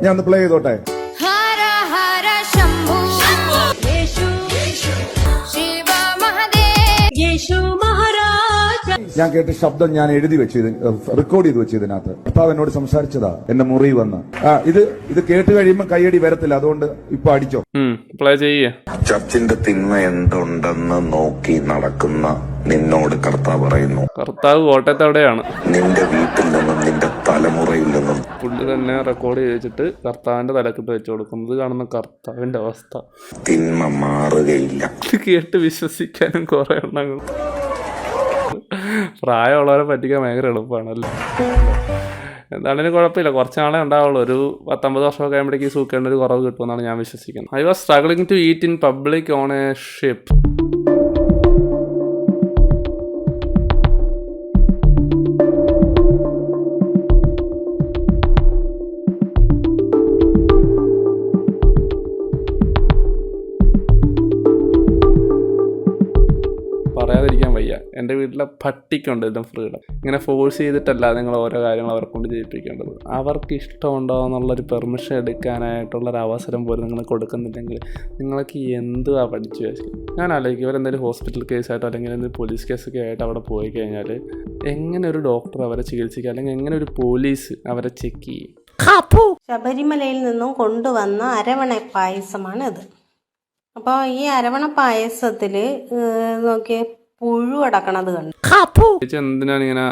ഞാൻ ഒന്ന് പ്ലേ ചെയ്തോട്ടെ. ഞാൻ കേട്ട ശബ്ദം ഞാൻ എഴുതി വെച്ചു, റെക്കോർഡ് ചെയ്ത് വെച്ചു. ഇതിനകത്ത് കർത്താവ് എന്നോട് സംസാരിച്ചതാ എന്റെ മുറി വന്ന്. ഇത് കേട്ട് കഴിയുമ്പോ കൈയടി വരത്തില്ല, അതുകൊണ്ട് ഇപ്പൊ അടിച്ചോ. ചർച്ചിന്റെ തിന്മ എന്തുണ്ടെന്ന് നോക്കി നടക്കുന്ന നിന്നോട് കർത്താവ് പറയുന്നു, കർത്താവ് കോട്ടയത്ത് എവിടെയാണ്? നിന്റെ വീട്ടിൽ നിന്നും നിന്റെ തലമുറയിൽ നിന്നും പുള്ളി തന്നെ റെക്കോർഡ് ചെയ്തിട്ട് കർത്താവിന്റെ തലക്കിട്ട് വെച്ചു കൊടുക്കുന്നത് കാണുന്ന കർത്താവിന്റെ അവസ്ഥ. തിന്മ മാറുകയില്ല. കേട്ട് വിശ്വസിക്കാനും കുറെ എണ്ണങ്ങൾ. പ്രായമുള്ളവരെ പറ്റിക്കാൻ ഭയങ്കര എളുപ്പമാണല്ലോ. എന്താണെങ്കിലും കുഴപ്പമില്ല, കുറച്ച് നാളെ ഉണ്ടാവുള്ളൂ. ഒരു 19 വർഷമൊക്കെ ആകുമ്പോഴേക്ക് സൂക്കേണ്ട ഒരു കുറവ് കിട്ടുമെന്നാണ് ഞാൻ വിശ്വസിക്കുന്നത്. I was struggling to eat in public on a ship. പറയാതിരിക്കാൻ വയ്യ. എൻ്റെ വീട്ടിലെ പട്ടിക്കുണ്ട് ഇതിൻ്റെ ഫ്രീഡം. ഇങ്ങനെ ഫോഴ്സ് ചെയ്തിട്ടല്ല നിങ്ങൾ ഓരോ കാര്യങ്ങൾ അവരെ കൊണ്ട് ചെയ്യിപ്പിക്കേണ്ടത്. അവർക്ക് ഇഷ്ടമുണ്ടോ എന്നുള്ളൊരു പെർമിഷൻ എടുക്കാനായിട്ടുള്ളൊരു അവസരം പോലും നിങ്ങൾ കൊടുക്കുന്നില്ലെങ്കിൽ നിങ്ങൾക്ക് എന്തുവാ പഠിച്ചു വെച്ചാൽ. ഞാൻ ആലോചിക്കും, ഇവരെന്തെങ്കിലും ഹോസ്പിറ്റൽ കേസായിട്ടോ അല്ലെങ്കിൽ എന്തെങ്കിലും പോലീസ് കേസൊക്കെ ആയിട്ട് അവിടെ പോയി കഴിഞ്ഞാൽ എങ്ങനെ ഒരു ഡോക്ടർ അവരെ ചികിത്സിക്കുക, അല്ലെങ്കിൽ എങ്ങനെ ഒരു പോലീസ് അവരെ ചെക്ക് ചെയ്യും? ശബരിമലയിൽ നിന്നും കൊണ്ടുവന്ന അരവണ പായസമാണ് ഇത്. അപ്പോൾ ഈ അരവണ പായസത്തിൽ നോക്കിയ പുഴു അടക്കണത് കണ്ടു. എന്തിനാണ് ഇങ്ങനെ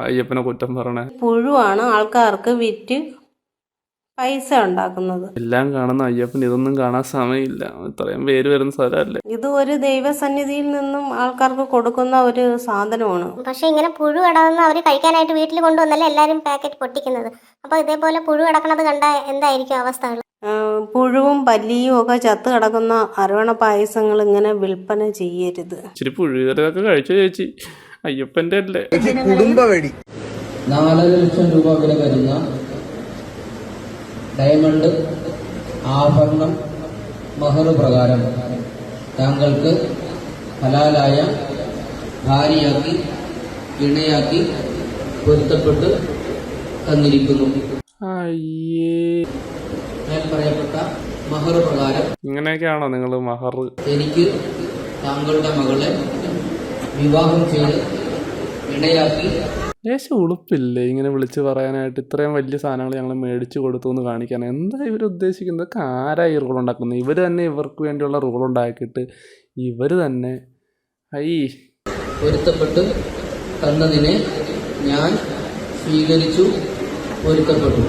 അയ്യപ്പനെ കുറ്റം പറയണേ? പുഴുവാണ് ആൾക്കാർക്ക് വിറ്റ് പൈസ ഉണ്ടാക്കുന്നത്. എല്ലാം കാണുന്ന അയ്യപ്പൻ ഇതൊന്നും കാണാൻ സമയമില്ല. ഇത്രയും പേര് വരുന്ന സ്ഥലമല്ലേ ഇത്. ഒരു ദൈവസന്നിധിയിൽ നിന്നും ആൾക്കാർക്ക് കൊടുക്കുന്ന ഒരു സാധനമാണ്. പക്ഷെ ഇങ്ങനെ പുഴു അടങ്ങുന്ന അവർ കഴിക്കാനായിട്ട് വീട്ടിൽ കൊണ്ടുവന്നല്ലേ എല്ലാവരും പാക്കറ്റ് പൊട്ടിക്കുന്നത്. അപ്പൊ ഇതേപോലെ പുഴു അടക്കണത് കണ്ട എന്തായിരിക്കും അവസ്ഥകൾ? പുഴുവും പല്ലിയും ഒക്കെ ചത്ത് കിടക്കുന്ന അരവണ പായസങ്ങൾ ഇങ്ങനെ വിൽപ്പന ചെയ്യരുത്. ഇച്ചിരി പുഴുകരൊക്കെ കഴിച്ചു ചേച്ചി, അയ്യപ്പന്റെ അല്ലേ. കുടുംബ വെടി 4 ലക്ഷം രൂപ വില വരുന്ന ഡയമണ്ട് ആഭരണം മഹർ പ്രകാരം താങ്കൾക്ക് ഹലാലായ ഭാര്യയാക്കി ഇണയാക്കി പൊരുത്തപ്പെട്ട് തന്നിരിക്കുന്നു. ഞാൻ പറയപ്പെട്ട മഹർ പ്രകാരം ഇങ്ങനെയൊക്കെയാണോ നിങ്ങൾ മഹർ? എനിക്ക് താങ്കളുടെ മകളെ വിവാഹം ചെയ്ത് ഇണയാക്കി. ലേശം ഉളുപ്പില്ലേ ഇങ്ങനെ വിളിച്ച് പറയാനായിട്ട്? ഇത്രയും വലിയ സാധനങ്ങൾ ഞങ്ങൾ മേടിച്ചു കൊടുത്തു എന്ന് കാണിക്കാൻ എന്താ ഇവർ ഉദ്ദേശിക്കുന്നത്? ഇതൊക്കെ ആരാ ഈ റൂൾ ഉണ്ടാക്കുന്നത്? ഇവർ തന്നെ ഇവർക്ക് വേണ്ടിയുള്ള റൂൾ ഉണ്ടാക്കിയിട്ട് ഇവർ തന്നെ പൊരുത്തപ്പെട്ട് തന്നതിനെ ഞാൻ സ്വീകരിച്ചു, പൊരുത്തപ്പെട്ടു.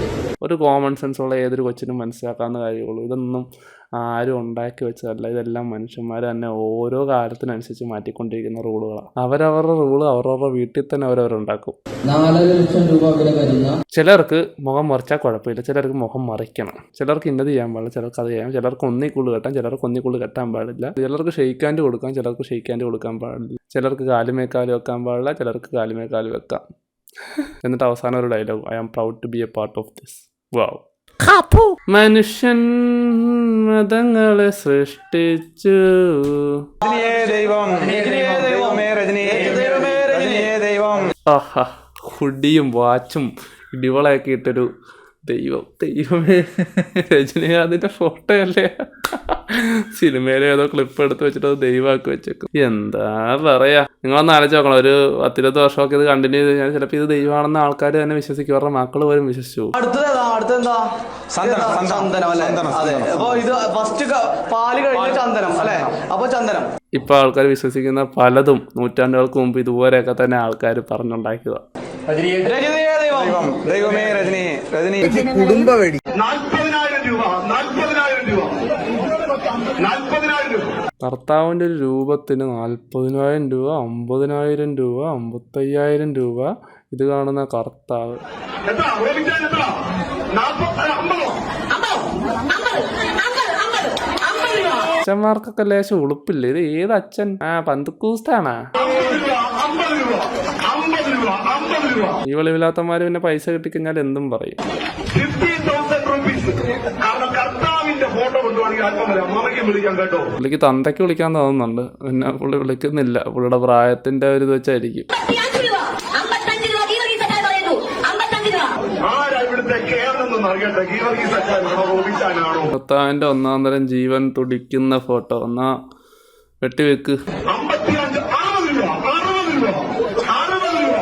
ഒരു കോമൺ സെൻസ് ഉള്ള ഏതൊരു കൊച്ചിനും മനസ്സിലാക്കാവുന്ന കാര്യമുള്ളൂ. ഇതൊന്നും ആരും ഉണ്ടാക്കി വെച്ചതല്ല. ഇതെല്ലാം മനുഷ്യന്മാർ തന്നെ ഓരോ കാലത്തിനനുസരിച്ച് മാറ്റിക്കൊണ്ടിരിക്കുന്ന റൂളുകളാണ്. അവരവരുടെ റൂള് അവരവരുടെ വീട്ടിൽ തന്നെ അവരവരുണ്ടാക്കും. 4 ലക്ഷം രൂപ വില വരുന്ന ചിലർക്ക് മുഖം മറിച്ചാൽ കുഴപ്പമില്ല, ചിലർക്ക് മുഖം മറിക്കണം. ചിലർക്ക് ഇന്നത് ചെയ്യാൻ പാടില്ല, ചിലർക്ക് അത് ചെയ്യാം. ചിലർക്ക് ഒന്നിക്കുള്ളു കെട്ടാം, ചിലർക്ക് ഒന്നിക്കുള്ളു കെട്ടാൻ പാടില്ല. ചിലർക്ക് ഷെയ്ക്കാൻഡ് കൊടുക്കാം, ചിലർക്ക് ഷെയ്ക്കാൻഡ് കൊടുക്കാൻ പാടില്ല. ചിലർക്ക് കാലുമേക്കാല് വെക്കാൻ പാടില്ല, ചിലർക്ക് കാലുമേക്കാല് വെക്കാം. എന്നിട്ട് അവസാനം ഒരു dialogue, I am proud to be a part of this. Wow. മനുഷ്യൻ മതങ്ങളെ സൃഷ്ടിച്ചു. ആഹാ, ഹുഡിയും വാച്ചും ഇടിവളയൊക്കെ ഇട്ടൊരു ദൈവമേ. രജനീകാന്തിന്റെ ഫോട്ടോ അല്ലേ? സിനിമയിലെ ഏതോ ക്ലിപ്പ് എടുത്ത് വെച്ചിട്ട് അത് ദൈവമാക്കി വെച്ചേക്കും. എന്താ പറയാ, നിങ്ങളൊന്ന് ആലോചിച്ച് നോക്കണം. ഒരു 10-20 വർഷമൊക്കെ ഇത് കണ്ടിന്യൂ ചെയ്ത് കഴിഞ്ഞാൽ ചിലപ്പോൾ ഇത് ദൈവമാണെന്ന് ആൾക്കാർ തന്നെ വിശ്വസിക്കും. അവരുടെ മക്കൾ പോലും വിശ്വസിച്ചു. ഇപ്പൊ ആൾക്കാർ വിശ്വസിക്കുന്ന പലതും നൂറ്റാണ്ടുകൾക്ക് മുമ്പ് ഇതുപോലെയൊക്കെ തന്നെ ആൾക്കാർ പറഞ്ഞുണ്ടാക്കിയതാ. കുടുംബ വെടി 40,000 രൂപ. ഭർത്താവിൻ്റെ ഒരു രൂപത്തിന് 40,000 രൂപ, 50,000 രൂപ, 55,000 രൂപ. ഇത് കാണുന്ന കർത്താവ് അച്ഛന്മാർക്കൊക്കെ ലേശം ഉളുപ്പില്ല. ഇത് ഏത് അച്ഛൻ? പന്തുക്കൂസ്താണാ? ഈ വെളിവില്ലാത്തമാര് പിന്നെ പൈസ കിട്ടിക്കഴിഞ്ഞാൽ എന്തും പറയും. പുള്ളിക്ക് തന്തയ്ക്ക് വിളിക്കാൻ തോന്നുന്നുണ്ട്, പിന്നെ പുള്ളി വിളിക്കുന്നില്ല. പുള്ളിയുടെ പ്രായത്തിന്റെ ഒരു ഇത് വെച്ചായിരിക്കും. ഭർത്താവിന്റെ ഒന്നാം തരം ജീവൻ തുടിക്കുന്ന ഫോട്ടോ എന്നാ വെട്ടിവെക്ക്.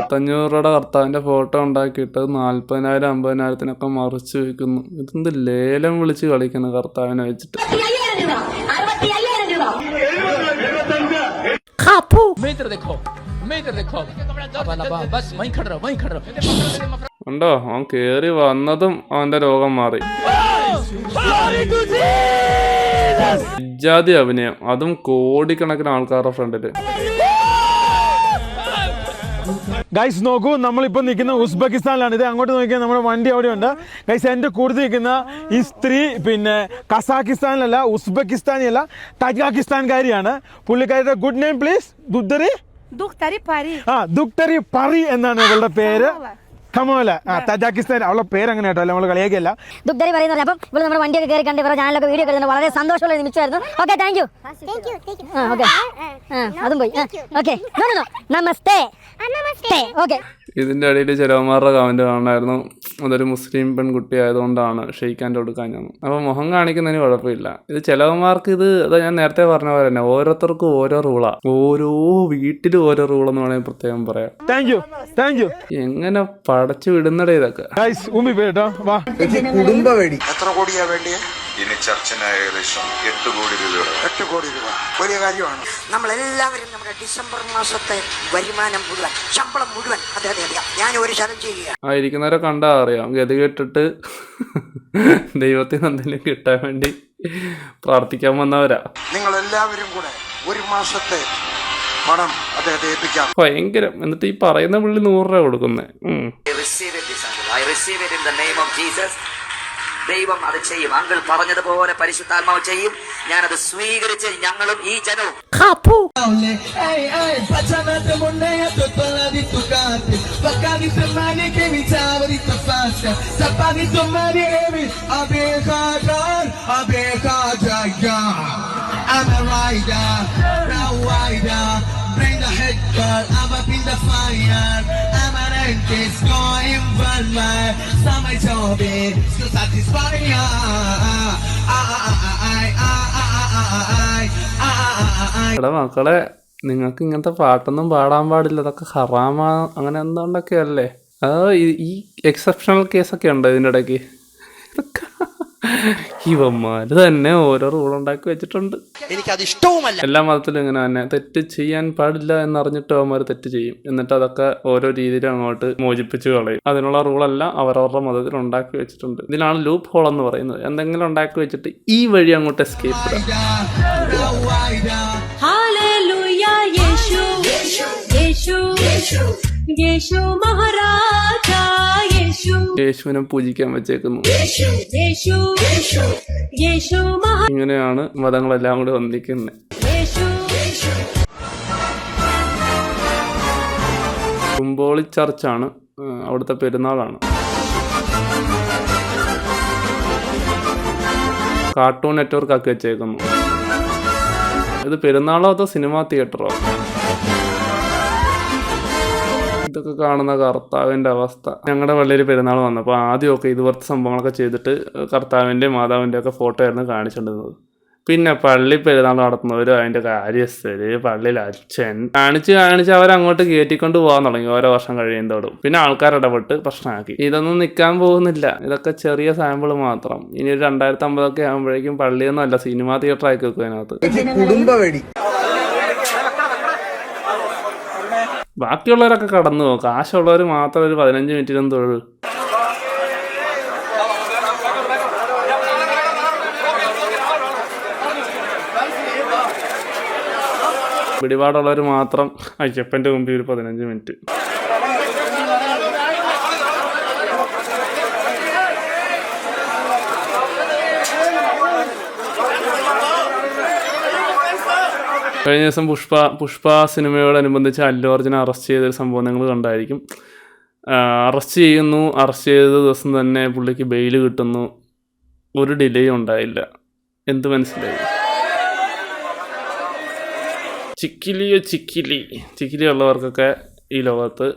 500 രൂപയുടെ ഭർത്താവിന്റെ ഫോട്ടോ ഉണ്ടാക്കിയിട്ട് 40,000 50,000 മറിച്ച് വെക്കുന്നു. ഇതെന്ത് ലേലം വിളിച്ച് കളിക്കുന്നു ഭർത്താവിനെ വെച്ചിട്ട്. ഉണ്ടോ, അവൻ കേറി വന്നതും അവന്റെ രോഗം മാറി. ഇജാതി അഭിനയം, അതും കോടിക്കണക്കിന് ആൾക്കാരുടെ ഫ്രണ്ടില്. ഗൈസ് നോക്കൂ, നമ്മളിപ്പോൾ നിൽക്കുന്ന ഉസ്ബെക്കിസ്ഥാനിലാണ്. ഇത് അങ്ങോട്ട് നോക്കിയാൽ നമ്മുടെ വണ്ടി അവിടെ ഉണ്ട്. ഗൈസ് എൻ്റെ കൂടുതൽ നിൽക്കുന്ന ഈ സ്ത്രീ പിന്നെ കസാക്കിസ്ഥാനിലല്ല, ഉസ്ബെക്കിസ്ഥാനിയല്ല, തജാക്കിസ്ഥാൻകാരിയാണ്. പുള്ളിക്കാരുടെ ഗുഡ് നെയിം പ്ലീസ്. ദുക്തരി പറി എന്നാണ് ഇവളുടെ പേര്. കമോല, തജാക്കിസ്ഥാൻ. അവളുടെ പേര് അങ്ങനെ കേട്ടോ, നമ്മൾ കളിയാക്കിയല്ല. ദുക്തരി പറയുന്നത്. അപ്പം ഇവിടെ നമ്മുടെ വണ്ടിയൊക്കെ കയറി കണ്ട് ഇവരുടെ ചാനലൊക്കെ വീഡിയോ എടുക്കുന്നത് വളരെ സന്തോഷമുള്ള നിമിഷമായിരുന്നു. Okay, thank you. ഓക്കെ, അതും പോയി. ഓക്കെ, നമസ്തേ. ഓക്കെ. ഇതിന്റെ ഇടയിൽ ചിലവന്മാരുടെ കമന്റ് കാണായിരുന്നു, അതൊരു മുസ്ലിം പെൺകുട്ടി ആയതുകൊണ്ടാണ് ഷെയ്ക്കാൻ്റെ കൊടുക്കാഞ്ഞത്. അപ്പോൾ മുഖം കാണിക്കുന്നതിന് കുഴപ്പമില്ല. ഇത് ചിലവന്മാർക്ക് അതാ ഞാൻ നേരത്തെ പറഞ്ഞ പോലെ തന്നെ ഓരോരുത്തർക്കും ഓരോ റൂളാ, ഓരോ വീട്ടിലും ഓരോ റൂളെന്ന് വേണമെങ്കിൽ പ്രത്യേകം പറയാം. Thank you. എങ്ങനെ പടച്ചു വിടുന്നടേ ഇതൊക്കെ. കുടുംബവേടി എത്ര കോടിയാ വേണ്ടിയേ? ഇനി ചർച്ചിന് ഏകദേശം 8 കോടി രൂപയുടെ. 8 കോടി രൂപ വലിയ കാര്യമാണ്. നമ്മളെല്ലാവരും നമ്മുടെ ഡിസംബർ മാസത്തെ വരുമാനം മുഴുവൻ, ശമ്പളം മുഴുവൻ ഞാൻ ഒരു ശരം ചെയ്യുക. ഇരിക്കുന്നവരെ കണ്ടാ അറിയാം, ഗതി കെട്ടിട്ട് ദൈവത്തിന് എന്തെങ്കിലും കിട്ടാൻ വേണ്ടി പ്രാർത്ഥിക്കാൻ വന്നവരാ. നിങ്ങൾ എല്ലാവരും കൂടെ ഒരു മാസത്തെ പണം അദ്ദേഹത്തെ ഏൽപ്പിക്കാം. ഭയങ്കരം. എന്നിട്ട് ഈ പറയുന്ന പുള്ളി 100 രൂപ കൊടുക്കുന്നേ. ദൈവം അത് ചെയ്യും. അങ്കിൾ പറഞ്ഞതുപോലെ പരിശുദ്ധാത്മാവ് ചെയ്യും. ഞാനത് സ്വീകരിച്ച് ഞങ്ങളും ഈ ജനവും. Bring the head girl, I'm up in the fire. I'm an artist going for my summer job to satisfy ya. എടാ മക്കളെ, നിങ്ങൾക്ക് ഇങ്ങനത്തെ പാട്ടൊന്നും പാടാൻ പാടില്ല, അതൊക്കെ ഹറാമാ അങ്ങനെ എന്തുകൊണ്ടൊക്കെ അല്ലേ. ഈ എക്സെപ്ഷണൽ കേസൊക്കെ ഉണ്ടോ ഇതിൻ്റെ ഇടയ്ക്ക്? ഇതൊക്കെ ഇവന്മാര് തന്നെ ഓരോ റൂളുണ്ടാക്കി വെച്ചിട്ടുണ്ട്. എനിക്കത് ഇഷ്ടവുമല്ല. എല്ലാ മതത്തിലും ഇങ്ങനെ തന്നെ തെറ്റ് ചെയ്യാൻ പാടില്ല എന്നറിഞ്ഞിട്ട് അവന്മാർ തെറ്റ് ചെയ്യും. എന്നിട്ട് അതൊക്കെ ഓരോ രീതിയിലും അങ്ങോട്ട് മോചിപ്പിച്ച് കളയും. അതിനുള്ള റൂളെല്ലാം അവരവരുടെ മതത്തിൽ ഉണ്ടാക്കി വെച്ചിട്ടുണ്ട്. ഇതിനാണ് ലൂപ്പ് ഹോൾ എന്ന് പറയുന്നത്. എന്തെങ്കിലും ഉണ്ടാക്കി വെച്ചിട്ട് ഈ വഴി അങ്ങോട്ട് എസ്കേപ്പ് യേശുവിനെ പൂജിക്കാൻ വെച്ചേക്കുന്നു. ഇങ്ങനെയാണ് മതങ്ങളെല്ലാം കൂടി ഒന്നിക്കുന്നത്. കുമ്പോളി ചർച്ചാണ്, അവിടുത്തെ പെരുന്നാളാണ്. കാർട്ടൂൺ നെറ്റ്വർക്ക് ആക്കി വെച്ചേക്കുന്നു. ഇത് പെരുന്നാളോ അതോ സിനിമാ തിയേറ്ററോ? ഇതൊക്കെ കാണുന്ന കർത്താവിൻ്റെ അവസ്ഥ. ഞങ്ങളുടെ പള്ളിയിൽ പെരുന്നാൾ വന്നപ്പോൾ ആദ്യമൊക്കെ ഇതുപോലത്തെ സംഭവങ്ങളൊക്കെ ചെയ്തിട്ട് കർത്താവിൻ്റെയും മാതാവിൻ്റെ ഒക്കെ ഫോട്ടോ ആയിരുന്നു കാണിച്ചുകൊണ്ടിരുന്നത്. പിന്നെ പള്ളി പെരുന്നാൾ നടത്തുന്നവരും അതിൻ്റെ കാര്യസ്ഥര്, പള്ളിയിൽ അച്ഛൻ കാണിച്ച് അവരങ്ങോട്ട് കയറ്റിക്കൊണ്ട് പോകാൻ തുടങ്ങി ഓരോ വർഷം കഴിയുന്നതോടും. പിന്നെ ആൾക്കാർ ഇടപെട്ട് പ്രശ്നമാക്കി. ഇതൊന്നും നിൽക്കാൻ പോകുന്നില്ല. ഇതൊക്കെ ചെറിയ സാമ്പിൾ മാത്രം. ഇനി ഒരു 2050 ആകുമ്പോഴേക്കും പള്ളിയൊന്നും അല്ല, സിനിമാ തിയേറ്റർ ആക്കി വെക്കും അതിനകത്ത്. കുടുംബവേടി. ബാക്കിയുള്ളവരൊക്കെ കടന്നു പോകും. കാശുള്ളവർ മാത്രം ഒരു 15 മിനിറ്റിനും തൊഴിൽ. പിടിപാടുള്ളവർ മാത്രം അയ്യപ്പൻ്റെ മുമ്പിൽ ഒരു 15 മിനിറ്റ്. കഴിഞ്ഞ ദിവസം പുഷ്പ സിനിമയോടനുബന്ധിച്ച് അല്ലു അർജുനെ അറസ്റ്റ് ചെയ്തൊരു സംഭവം നിങ്ങൾ കണ്ടായിരിക്കും. അറസ്റ്റ് ചെയ്ത ദിവസം തന്നെ പുള്ളിക്ക് ബെയിൽ കിട്ടുന്നു. ഒരു ഡിലേയും ഉണ്ടായില്ല. എന്ത് മനസ്സിലായി? ചിക്കിലി ഉള്ളവർക്കൊക്കെ ഈ ലോകത്ത്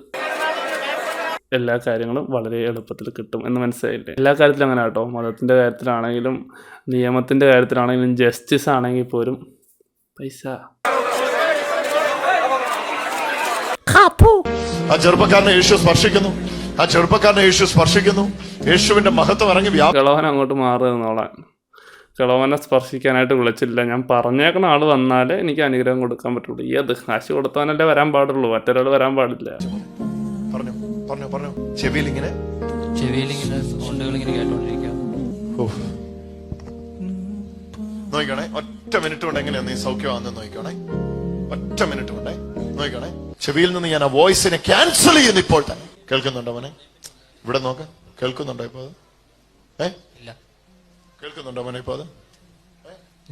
എല്ലാ കാര്യങ്ങളും വളരെ എളുപ്പത്തിൽ കിട്ടും എന്ന് മനസ്സിലായില്ലേ? എല്ലാ കാര്യത്തിലും അങ്ങനെ കേട്ടോ, മതത്തിൻ്റെ കാര്യത്തിലാണെങ്കിലും നിയമത്തിൻ്റെ കാര്യത്തിലാണെങ്കിലും ജസ്റ്റിസ് ആണെങ്കിൽ പോലും പൈസ. ആ ചെറുപ്പക്കാരനെ യേശു സ്പർശിക്കുന്നു, ആ ചെറുപ്പക്കാരനെ യേശു സ്പർശിക്കുന്നു. യേശുവിന്റെ മഹത്വം ഇറങ്ങി കിളവൻ അങ്ങോട്ട് മാറി നിന്നോളാൻ. കിളവനെ സ്പർശിക്കാനായിട്ട് വിളിച്ചില്ല. ഞാൻ പറഞ്ഞേക്കുന്ന ആൾ വന്നാലേ എനിക്ക് അനുഗ്രഹം കൊടുക്കാൻ പറ്റുള്ളൂ. അത് കാശ് കൊടുത്തവനല്ലേ വരാൻ പാടുള്ളൂ, മറ്റൊരാൾ വരാൻ പാടില്ല. പറഞ്ഞു പറഞ്ഞു പറഞ്ഞു ചെവിയിലിങ്ങനെ നോക്കണേ. ഒറ്റ മിനിറ്റ് കൊണ്ട് എങ്ങനെയാ നീ സൗഖ്യമാണെന്ന് നോക്കണേ. ഒറ്റ മിനിറ്റ് കൊണ്ടേ നോക്കണേ. ചെവിയിൽ നിന്ന് ഞാൻ ആ വോയിസിനെ ക്യാൻസൽ ചെയ്യുന്നു ഇപ്പോൾ തന്നെ. കേൾക്കുന്നുണ്ടോ മോനെ? ഇവിടെ നോക്ക, കേൾക്കുന്നുണ്ടോ ഇപ്പൊ അത്? കേൾക്കുന്നുണ്ടോ മോനെ ഇപ്പൊ അത്?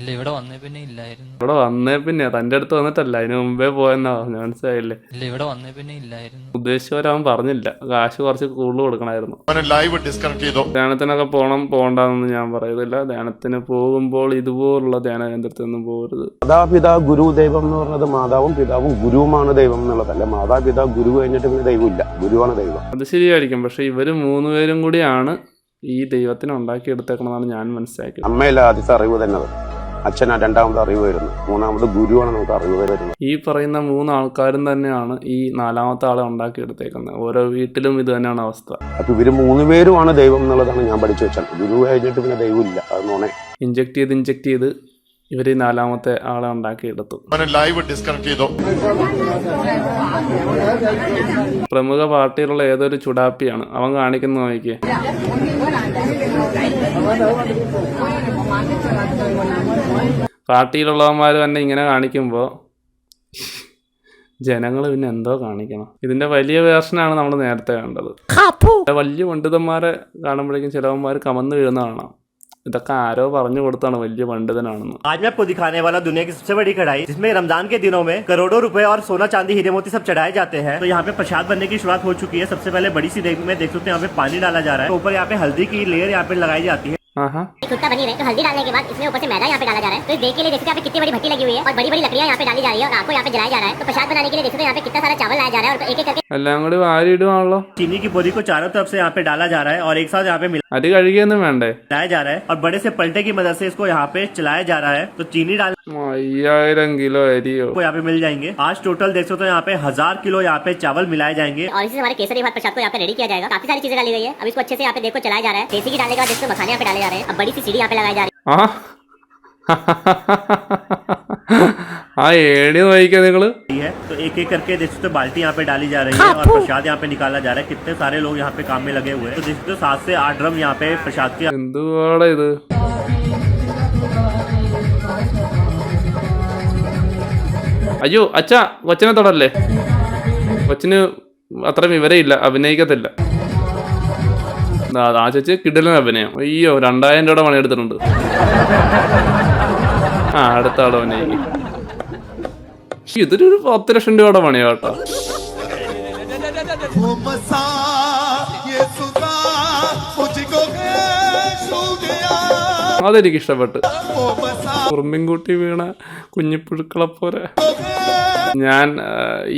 ഇല്ല, ഇവിടെ വന്നേ പിന്നെ ഇല്ലായിരുന്നു. ഇവിടെ വന്നേ പിന്നെ തന്റെ അടുത്ത് വന്നിട്ടല്ല, അതിന് മുമ്പേ പോയെന്നാ പറഞ്ഞു. മനസ്സിലായില്ലേ? ഇല്ല, ഇവിടെ വന്നേ പിന്നെ ഇല്ലായിരുന്നു. ഉദ്ദേശിച്ചവരവൻ പറഞ്ഞില്ല, കാശ് കുറച്ച് കൂടുതൽ കൊടുക്കണമായിരുന്നു. ലൈവ് ഡിസ്കണക്ട് ചെയ്തോ. ധ്യാനത്തിനൊക്കെ പോകണ്ടെന്നൊന്നും ഞാൻ പറയുന്നില്ല. ധ്യാനത്തിന് പോകുമ്പോൾ ഇതുപോലുള്ള ധ്യാന കേന്ദ്രത്തിൽ നിന്നും പോകരുത്. മാതാപിതാ ഗുരു ദൈവം എന്ന് പറഞ്ഞത് മാതാവും പിതാവും ഗുരുവുമാണ് ദൈവം എന്നുള്ളതല്ല. മാതാപിതാ ഗുരു കഴിഞ്ഞിട്ട് പിന്നെ ദൈവമില്ല, ഗുരുവാണ് ദൈവം. അത് ശരിയായിരിക്കും, പക്ഷെ ഇവര് 3 പേരും കൂടിയാണ് ഈ ദൈവത്തിനെ ഉണ്ടാക്കിയെടുത്തേക്കണമെന്നാണ് ഞാൻ മനസ്സിലാക്കിയത്. അമ്മയില്ല ആദ്യത്തെ അറിവ് തന്നെ, അച്ഛനാ രണ്ടാമത് അറിവ് വരുന്നു, മൂന്നാമത് ഗുരുവാണ് നമുക്ക് അറിവ് വരുന്നത്. ഈ പറയുന്ന 3 ആൾക്കാരും തന്നെയാണ് ഈ 4ാമത്തെ ആളെ ഉണ്ടാക്കിയെടുത്തേക്കുന്നത്. ഓരോ വീട്ടിലും ഇത് തന്നെയാണ് അവസ്ഥ. അപ്പൊ ഇവര് 3 പേരുമാണ് ദൈവം എന്നുള്ളതാണ് ഞാൻ പഠിച്ചു വെച്ചത്. ഗുരു കഴിഞ്ഞിട്ട് പിന്നെ ദൈവം ഇല്ല. അത് നോണേ. ഇഞ്ചക്ട് ചെയ്ത് ഇവര് 4ാമത്തെ ആളെ ഉണ്ടാക്കിയെടുത്തു. ലൈവ് ഡിസ്കണക്ട് ചെയ്തോ. പ്രമുഖ പാർട്ടിയിലുള്ള ഏതൊരു ചുടാപ്പിയാണ് അവൻ കാണിക്കുന്ന നോക്കിയേ. പാർട്ടിയിലുള്ളവന്മാർ തന്നെ ഇങ്ങനെ കാണിക്കുമ്പോൾ ജനങ്ങൾ പിന്നെ എന്തോ കാണിക്കണം. ഇതിന്റെ വലിയ വേർഷനാണ് നമ്മൾ നേരത്തെ കണ്ടത്. വലിയ പണ്ഡിതന്മാരെ കാണുമ്പോഴേക്കും ചിലവന്മാർ കമന്ന് വീഴുന്ന കാണാം. ഇതൊക്കെ ആരോ പറഞ്ഞു കൊടുത്താണ് വലിയ പണ്ഡിതനാണെന്ന്. आज मैं आपको दिखाने वाला दुनिया की सबसे बड़ी कढ़ाई, जिसमें रमजान के दिनों में करोड़ों रुपए और सोना चांदी हीरे मोती सब चढ़ाए जाते हैं। तो यहाँ पे प्रसाद बनने की शुरुआत हो चुकी है। सबसे पहले बड़ी सी देग में देख सकते हैं यहाँ पे पानी डाला जा रहा है। तो ऊपर यहाँ पे हल्दी की लेयर यहाँ पे लगाई जाती है। कुत्ता बनी रहे तो हल्दी डालने के बाद इसमें ऊपर से मैदा यहाँ पे डाला जा रहा है। तो इस देग के लिए देखते हैं कितनी बड़ी भट्टी लगी हुई है और बड़ी बड़ी लकड़ियाँ यहाँ पे डाली जा रही है और आग को यहाँ पे जलाया जा रहा है। तो प्रसाद बनाने के लिए देखते हैं यहाँ पे कितना सारा चावल लाया जा रहा है और एक एक करके എല്ലാം കൂടി വാരിയിടുവാണല്ലോ. चीनी की बोरी को चारों तरफ से यहाँ पे डाला जा रहा है और एक साथ यहाँ पे അരി കഴുകിയൊന്നും വേണ്ടേ? मिलाया जा रहा है और बड़े से पलटे की मदद से इसको यहाँ पे चलाया जा रहा है। तो चीनी डाल 5000 किलो अरियो को यहाँ पे मिल जाएंगे। आज टोटल देख सकते हो यहाँ पे 1000 किलो यहाँ पे चावल मिलाए जाएंगे और इसी से हमारे केसरी भात प्रसाद को यहाँ पे रेडी किया जाएगा। काफी सारी चीजें डाली गई है। अब इसको अच्छे से यहाँ पे देखो चलाया जा रहा है। देसी घी डालने के बाद इसको मखाने यहाँ पे डाले जा रहे हैं। अब बड़ी सी सीढ़ी यहाँ पे लगाई जा रही है। ആ ഏണി നോക്കിയാ നിങ്ങള്. तो एक एक करके देख सकते हो बाल्टी यहाँ पे डाली जा रही है और प्रसाद यहाँ पे निकाला जा रहा है। कितने सारे लोग यहाँ पे काम में लगे हुए हैं। तो देख सकते हो 7 से 8 ड्रम यहाँ पे प्रसाद के. എന്തുവാടാ ഇത്? അയ്യോ അച്ഛാ, കൊച്ചിനെ തൊടല്ലേ. കൊച്ചിന് അത്ര വിവരമില്ല, അഭിനയിക്കത്തില്ല. ആ ചേച്ചി കിടലൻ അഭിനയം. അയ്യോ 2000 രൂപയുടെ പണിയെടുത്തിട്ടുണ്ട്. ആ അടുത്ത ആളെ അഭിനയിക്കും. ഇതൊരു 10 ലക്ഷം രൂപയുടെ പണിയാട്ടോ. അതെനിക്ക് ഇഷ്ടപ്പെട്ടു. ഉറുമ്പിൻകുട്ടി വീണ കുഞ്ഞിപ്പുഴുക്കളെ പോലെ. ഞാൻ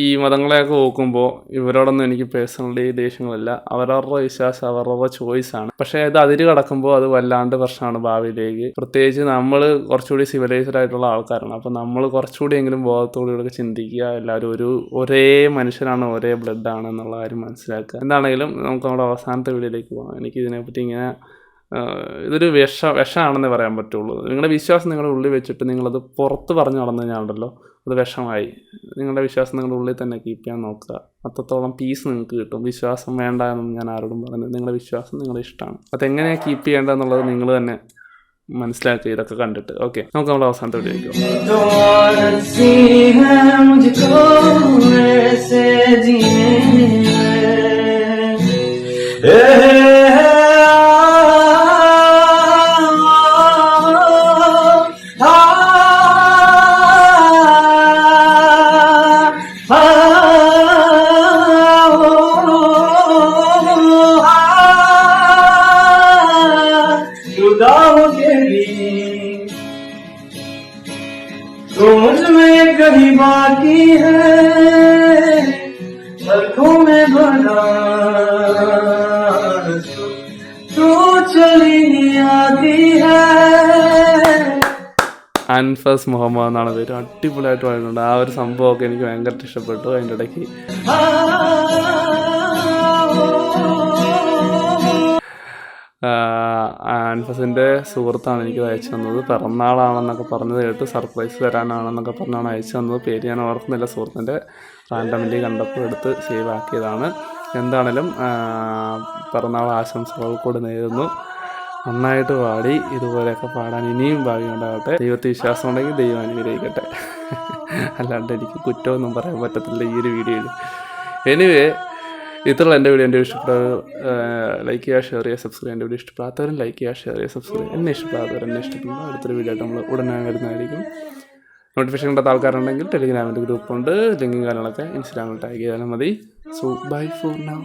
ഈ മതങ്ങളെയൊക്കെ നോക്കുമ്പോൾ ഇവരോടൊന്നും എനിക്ക് പേഴ്സണലി ദേഷ്യങ്ങളില്ല. അവരവരുടെ വിശ്വാസം അവരവരുടെ ചോയ്സാണ്. പക്ഷേ ഇത് അതിര് കടക്കുമ്പോൾ അത് വല്ലാണ്ട് പ്രശ്നമാണ് ഭാവിയിലേക്ക്. പ്രത്യേകിച്ച് നമ്മൾ കുറച്ചുകൂടി സിവിലൈസ്ഡ് ആയിട്ടുള്ള ആൾക്കാരാണ്. അപ്പോൾ നമ്മൾ കുറച്ചുകൂടിയെങ്കിലും ബോധത്തോടുകൂടി ചിന്തിക്കുക. എല്ലാവരും ഒരേ മനുഷ്യരാണ്, ഒരേ ബ്ലഡാണ് എന്നുള്ള കാര്യം മനസ്സിലാക്കുക. എന്താണെങ്കിലും നമുക്ക് നമ്മുടെ അവസാനത്തെ വീഡിയോയിലേക്ക് പോകാം. എനിക്ക് ഇതിനെപ്പറ്റി ഇങ്ങനെ ഇതൊരു വിഷമാണെന്നേ പറയാൻ പറ്റുള്ളൂ. നിങ്ങളുടെ വിശ്വാസം നിങ്ങളുടെ ഉള്ളിൽ വെച്ചിട്ട് നിങ്ങളത് പുറത്ത് പറഞ്ഞു നടന്നു കഴിഞ്ഞാലുണ്ടല്ലോ അത് വിഷമായി. നിങ്ങളുടെ വിശ്വാസം നിങ്ങളുടെ ഉള്ളിൽ തന്നെ കീപ്പ് ചെയ്യാൻ നോക്കുക. അത്രത്തോളം പീസ് നിങ്ങൾക്ക് കിട്ടും. വിശ്വാസം വേണ്ട എന്നൊന്നും ഞാൻ ആരോടും പറയുന്നത്. നിങ്ങളുടെ വിശ്വാസം നിങ്ങളുടെ ഇഷ്ടമാണ്. അതെങ്ങനെയാണ് കീപ്പ് ചെയ്യേണ്ടതെന്നുള്ളത് നിങ്ങൾ തന്നെ മനസ്സിലാക്കുക ഇതൊക്കെ കണ്ടിട്ട്. ഓക്കെ, നമുക്ക് നമ്മുടെ അവസാനത്തെ വീഡിയോയിലേക്ക് तो मुझ में कहीं बाकी है पलकों में बना तू चली आती है. അൻഫസ് മുഹമ്മദ് എന്നാണ് പേര്. അടിപൊളിയായിട്ട് പാടുന്നുണ്ട്. ആ ഒരു സംഭവമൊക്കെ എനിക്ക് ഭയങ്കരമായിട്ട് ഇഷ്ടപ്പെട്ടു. അതിൻ്റെ ഇടയ്ക്ക് അൻഫസിൻ്റെ സുഹൃത്താണ് എനിക്ക് അയച്ചു തന്നത്. പിറന്നാളാണെന്നൊക്കെ പറഞ്ഞത് കേട്ട് സർപ്രൈസ് തരാനാണെന്നൊക്കെ പറഞ്ഞാണ് അയച്ചു തന്നത്. പേര് ഞാൻ ഓർക്കുന്നില്ല. സുഹൃത്തിൻ്റെ റാൻഡമിലി കണ്ടപ്പോൾ എടുത്ത് സേവ് ആക്കിയതാണ്. എന്താണേലും പിറന്നാൾ ആശംസകൾ കൂടി നേരുന്നു. നന്നായിട്ട് പാടി. ഇതുപോലെയൊക്കെ പാടാൻ ഇനിയും ഭാഗ്യമുണ്ടാകട്ടെ. ദൈവത്തെ വിശ്വാസം ഉണ്ടെങ്കിൽ ദൈവം അനുഗ്രഹിക്കട്ടെ. അല്ലാണ്ട് എനിക്ക് കുറ്റമൊന്നും പറയാൻ പറ്റത്തില്ല ഈ ഒരു വീഡിയോയിൽ. എനിവേ, ഇത്രയുള്ള എൻ്റെ വീഡിയോ. എൻ്റെ ഇഷ്ടപ്പെട്ടവർ ലൈക്ക് ചെയ്യുക, ഷെയർ ചെയ്യുക, സബ്സ്ക്രൈബ്. എൻ്റെ വീഡിയോ ഇഷ്ടപ്പെടാത്തവരും ലൈക്ക് ചെയ്യുക, ഷെയർ ചെയ്യുക, സബ്സ്ക്രൈബ്. എന്നെ ഇഷ്ടപ്പെടാത്തവർ എന്നെ ഇഷ്ടപ്പെടുന്നു. അടുത്തൊരു വീഡിയോ ആയിട്ട് നമ്മൾ ഉടനെ വരുന്നതായിരിക്കും. നോട്ടിഫിക്കേഷൻ കിട്ടാത്ത ആൾക്കാരുണ്ടെങ്കിൽ ടെലിഗ്രാമിൻ്റെ ഗ്രൂപ്പുണ്ട്. ലിങ്കും കാര്യങ്ങളൊക്കെ ഇൻസ്റ്റാഗ്രാമിൽ ടാഗ് ചെയ്താലും മതി. So bye for now.